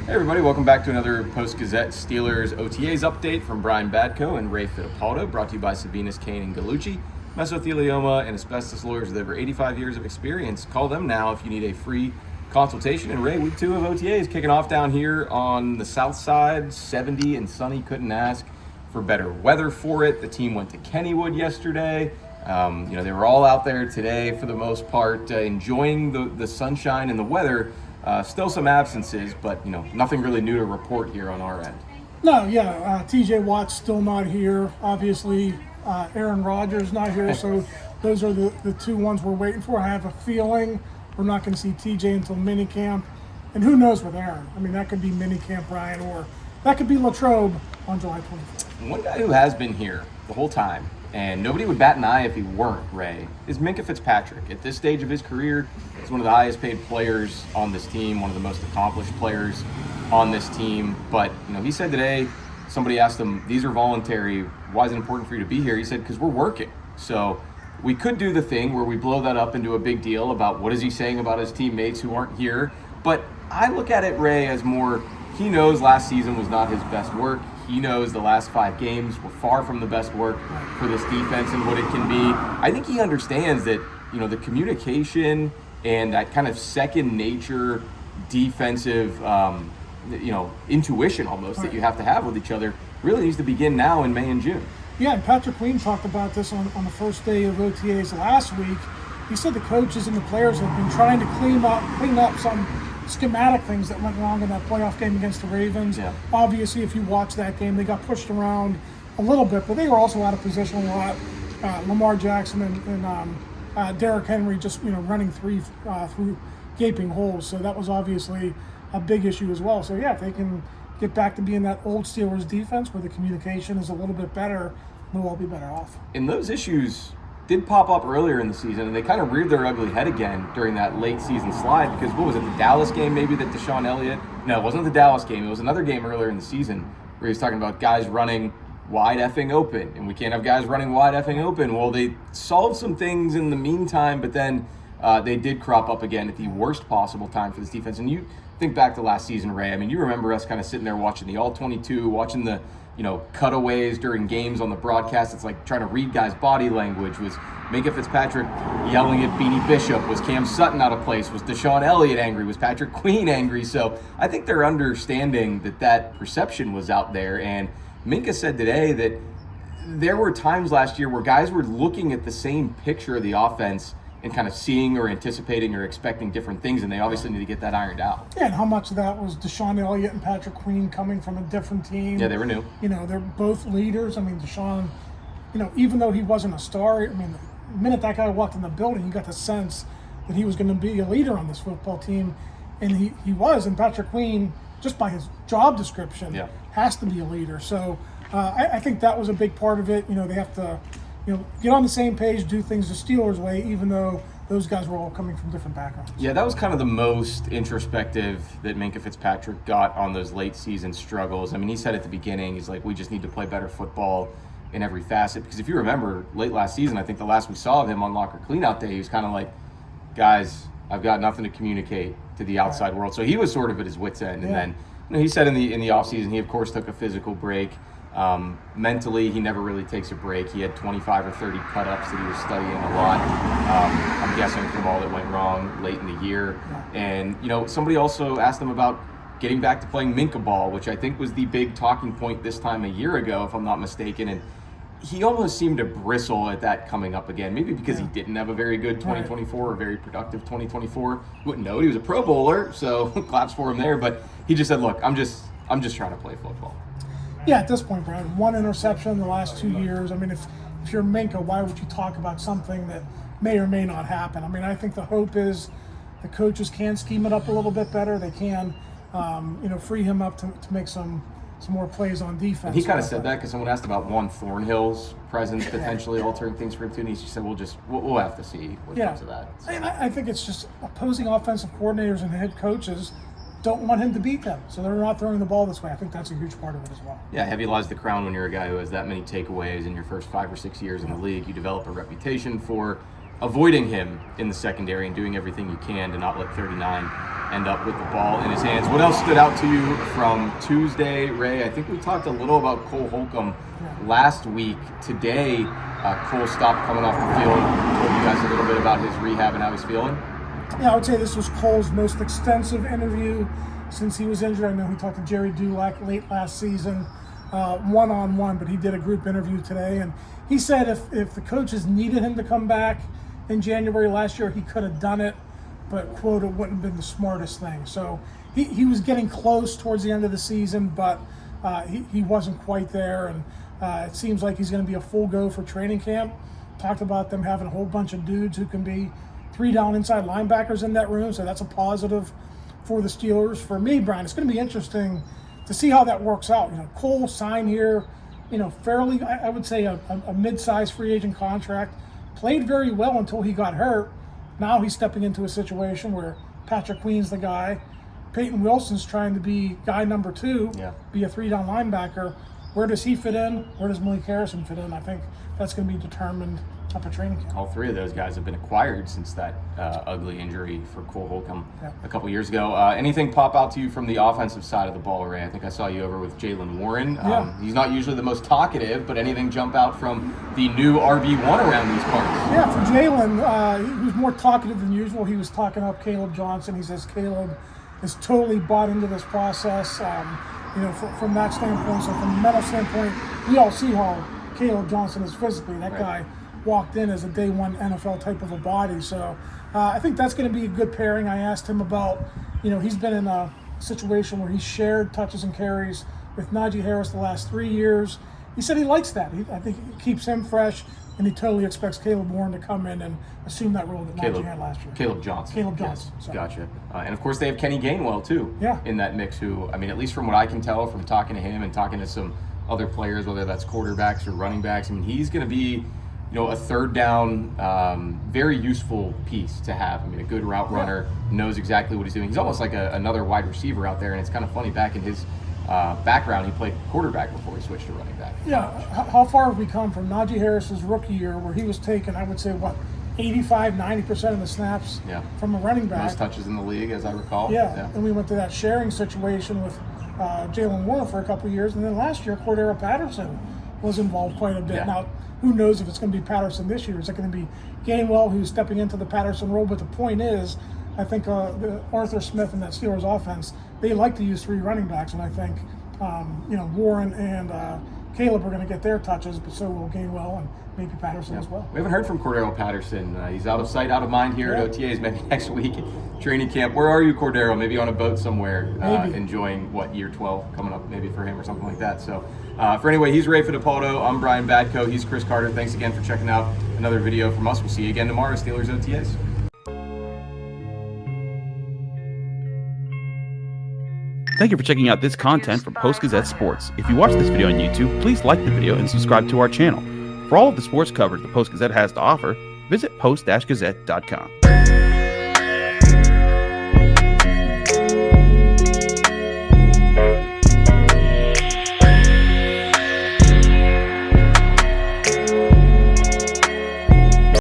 Hey everybody, welcome back to another Post-Gazette Steelers OTAs update from Brian Batko and Ray Fittipaldo, brought to you by Savinas, Kane, and Gallucci, mesothelioma and asbestos lawyers with over 85 years of experience. Call them now if you need a free consultation. And Ray, week 2 of OTAs kicking off down here on the south side, 70 and sunny, couldn't ask for better weather for it. The team went to Kennywood yesterday. They were all out there today for the most part, enjoying the sunshine and the weather. Still some absences, but nothing really new to report here on our end. No, TJ Watt's still not here. Obviously, Aaron Rodgers not here, so those are the two ones we're waiting for. I have a feeling we're not going to see TJ until minicamp, and who knows with Aaron. I mean, that could be minicamp, Ryan, or that could be Latrobe on July 24th. One guy who has been here the whole time, and nobody would bat an eye if he weren't, Ray, is Minkah Fitzpatrick. At this stage of his career, he's one of the highest paid players on this team, one of the most accomplished players on this team. But, he said today, somebody asked him, these are voluntary, why is it important for you to be here? He said, because we're working. So we could do the thing where we blow that up into a big deal about what is he saying about his teammates who aren't here. But I look at it, Ray, as more, he knows last season was not his best work. He knows the last 5 games were far from the best work for this defense and what it can be. I think he understands that, the communication and that kind of second nature defensive, intuition almost that you have to have with each other really needs to begin now in May and June. Yeah, and Patrick Queen talked about this on the first day of OTAs last week. He said the coaches and the players have been trying to clean up some schematic things that went wrong in that playoff game against the Ravens. Yeah. Obviously, if you watch that game, they got pushed around a little bit, but they were also out of position a lot. Lamar Jackson and Derrick Henry just running through gaping holes. So that was obviously a big issue as well. So yeah, if they can get back to being that old Steelers defense where the communication is a little bit better, we'll all be better off. And those issues did pop up earlier in the season, and they kind of reared their ugly head again during that late season slide, because what was it, the Dallas game maybe that Deshaun Elliott? No, it wasn't the Dallas game. It was another game earlier in the season where he was talking about guys running wide effing open, and we can't have guys running wide effing open. Well, they solved some things in the meantime, but then they did crop up again at the worst possible time for this defense. And you think back to last season, Ray. I mean, you remember us kind of sitting there watching the All-22, watching the cutaways during games on the broadcast. It's like trying to read guys' body language. Was Minkah Fitzpatrick yelling at Beanie Bishop? Was Cam Sutton out of place? Was Deshaun Elliott angry? Was Patrick Queen angry? So I think they're understanding that perception was out there. And Minkah said today that there were times last year where guys were looking at the same picture of the offense and kind of seeing or anticipating or expecting different things, and they obviously need to get that ironed out. Yeah, and how much of that was Deshaun Elliott and Patrick Queen coming from a different team? Yeah, they were new. They're both leaders. I mean, Deshaun, even though he wasn't a star, I mean, the minute that guy walked in the building, you got the sense that he was going to be a leader on this football team, and he was. And Patrick Queen, just by his job description, has to be a leader. So I think that was a big part of it. They have to get on the same page, do things the Steelers way, even though those guys were all coming from different backgrounds. Yeah, that was kind of the most introspective that Minkah Fitzpatrick got on those late season struggles. I mean, he said at the beginning, he's like, we just need to play better football in every facet. Because if you remember, late last season, I think the last we saw of him on locker cleanout day, he was kind of like, guys, I've got nothing to communicate to the outside world. So he was sort of at his wit's end. And then he said in the offseason, he of course took a physical break. Mentally, he never really takes a break. He had 25 or 30 cut-ups that he was studying a lot. I'm guessing from all that went wrong late in the year. And, somebody also asked him about getting back to playing Minkah ball, which I think was the big talking point this time a year ago, if I'm not mistaken. And he almost seemed to bristle at that coming up again, maybe because he didn't have a very good 2024 or very productive 2024. Wouldn't know it. He was a Pro Bowler, so claps for him there. But he just said, look, I'm just trying to play football. Yeah, at this point, Brian, 1 interception in the last 2 years. I mean, if you're Minkah, why would you talk about something that may or may not happen? I mean, I think the hope is the coaches can scheme it up a little bit better. They can, free him up to make some more plays on defense. And he kind of said that because someone asked about Juan Thornhill's presence potentially altering things for him too, and he just said, we'll have to see what comes of that. So. And I think it's just opposing offensive coordinators and head coaches don't want him to beat them, so they're not throwing the ball this way. I think that's a huge part of it as well. Yeah, heavy lies the crown when you're a guy who has that many takeaways in your first 5 or 6 years in the league. You develop a reputation for avoiding him in the secondary and doing everything you can to not let 39 end up with the ball in his hands. What else stood out to you from Tuesday, Ray? I think we talked a little about Cole Holcomb last week. Today, Cole stopped coming off the field. Told you guys a little bit about his rehab and how he's feeling. Yeah, I would say this was Cole's most extensive interview since he was injured. I know he talked to Jerry Dulac late last season, one-on-one, but he did a group interview today, and he said if the coaches needed him to come back in January last year, he could have done it, but, quote, it wouldn't have been the smartest thing. So he was getting close towards the end of the season, but he wasn't quite there, and it seems like he's going to be a full go for training camp. Talked about them having a whole bunch of dudes who can be 3-down inside linebackers in that room, so that's a positive for the Steelers. For me, Brian, it's going to be interesting to see how that works out. Cole signed here, fairly, I would say a mid-sized free agent contract. Played very well until he got hurt. Now he's stepping into a situation where Patrick Queen's the guy. Peyton Wilson's trying to be guy number 2, be a 3-down linebacker. Where does he fit in? Where does Malik Harrison fit in? I think that's going to be determined up at training camp. All 3 of those guys have been acquired since that ugly injury for Cole Holcomb a couple years ago. Anything pop out to you from the offensive side of the ball, Ray? I think I saw you over with Jalen Warren. He's not usually the most talkative, but anything jump out from the new RB1 around these parts? Yeah, for Jalen, he was more talkative than usual. He was talking up Caleb Johnson. He says Caleb is totally bought into this process. From that standpoint, so from a mental standpoint, we all see how Caleb Johnson is physically. That guy walked in as a day one NFL type of a body. So I think that's going to be a good pairing. I asked him about, he's been in a situation where he's shared touches and carries with Najee Harris the last 3 years. He said he likes that. I think it keeps him fresh, and he totally expects Caleb Warren to come in and assume that role that Najee had last year. Caleb Johnson. Yes. Gotcha. And of course they have Kenny Gainwell too in that mix, who, at least from what I can tell from talking to him and talking to some other players, whether that's quarterbacks or running backs, he's going to be a third down, very useful piece to have. A good route runner, knows exactly what he's doing. He's almost like another wide receiver out there, and it's kind of funny, back in his background, he played quarterback before he switched to running back. Yeah, how far have we come from Najee Harris's rookie year, where he was taking, I would say, 85-90% of the snaps from a running back. Most touches in the league, as I recall. Yeah. And we went to that sharing situation with Jalen Warren for a couple of years, and then last year Cordero Patterson was involved quite a bit. Now, who knows if it's going to be Patterson this year? Is it going to be Gainwell who's stepping into the Patterson role? But the point is, I think Arthur Smith and that Steelers offense, they like to use 3 running backs, and I think Warren and Caleb are going to get their touches, but so will Gainwell and maybe Patterson as well. We haven't heard from Cordero Patterson. He's out of sight, out of mind here at OTAs. Maybe next week at training camp. Where are you, Cordero? Maybe on a boat somewhere, enjoying year 12 coming up maybe for him or something like that. So for anyway, he's Ray Fittipaldo. I'm Brian Batko. He's Chris Carter. Thanks again for checking out another video from us. We'll see you again tomorrow, Steelers OTAs. Thank you for checking out this content from Post-Gazette Sports. If you watch this video on YouTube, please like the video and subscribe to our channel. For all of the sports coverage the Post-Gazette has to offer, visit post-gazette.com.